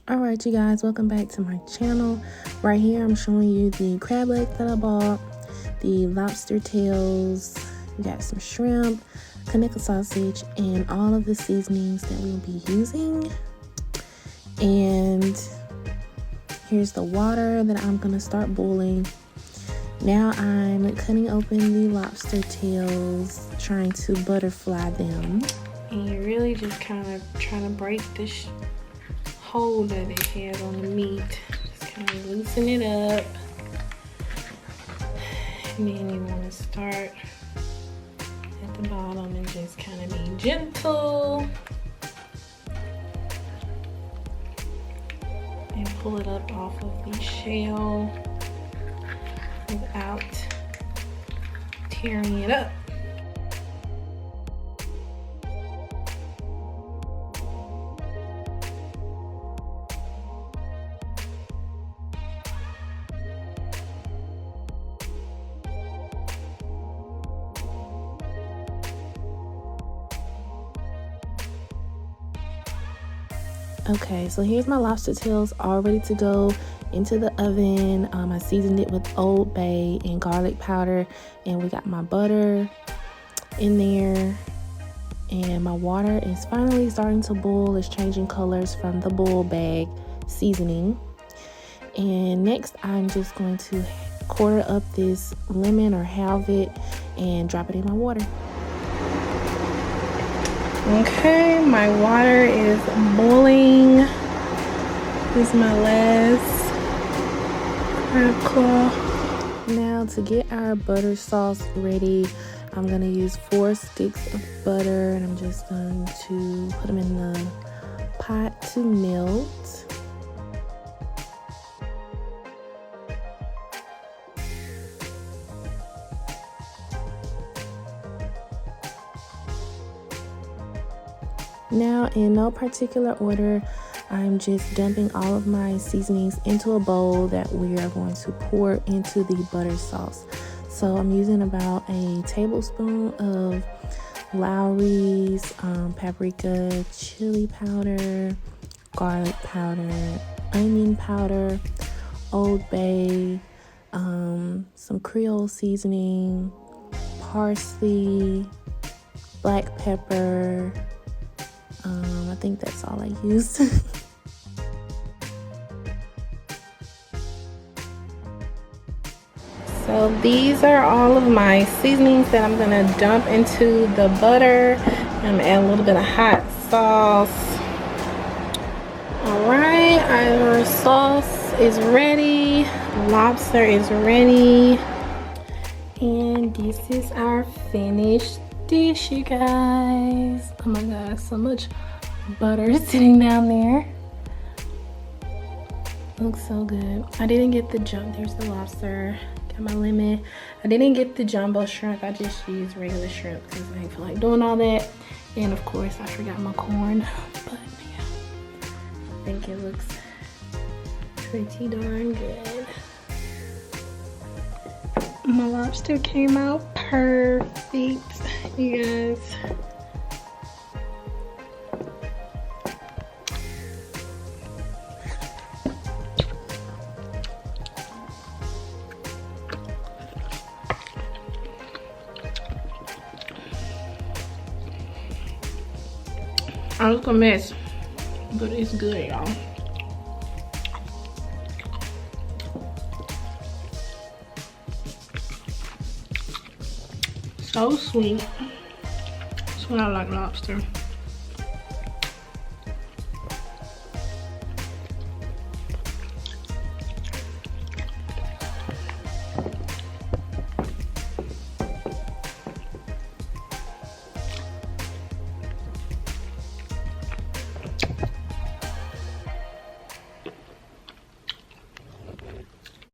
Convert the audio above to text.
Alright you guys, welcome back to my channel. Right here I'm showing you the crab legs that I bought, the lobster tails, we got some shrimp, Kaneka sausage, and all of the seasonings that we'll be using. And here's the water that I'm gonna start boiling. Now I'm cutting open the lobster tails, trying to butterfly them. And you're really just kind of trying to break this hold that it has on the meat. Just kind of loosen it up. And then you want to start at the bottom and just kind of be gentle. And pull it up off of the shell without tearing it up. Okay, so here's my lobster tails all ready to go into the oven. I seasoned it with Old Bay and garlic powder, and we got my butter in there, and my water is finally starting to boil. It's changing colors from the boil bag seasoning. And next I'm just going to quarter up this lemon or halve it and drop it in my water. Okay, my water is boiling. This is my last crab claw. Now to get our butter sauce ready, I'm gonna use 4 sticks of butter, and I'm just going to put them in the pot to melt. Now, in no particular order, I'm just dumping all of my seasonings into a bowl that we are going to pour into the butter sauce. So I'm using about a tablespoon of Lowry's paprika, chili powder, garlic powder, onion powder, Old Bay, some Creole seasoning, parsley, black pepper. I think that's all I used. So these are all of my seasonings that I'm gonna dump into the butter. I'm gonna add a little bit of hot sauce. All right, our sauce is ready. Lobster is ready. And this is our finished dish, you guys. Oh my god, so much butter sitting down there. Looks so good. I didn't get the there's the lobster. Got my lemon. I didn't get the jumbo shrimp. I just used regular shrimp because I didn't feel like doing all that. And of course I forgot my corn. But yeah, I think it looks pretty darn good. My lobster came out perfect, you guys. I look a mess, but it's good, y'all. So sweet. That's why I like lobster.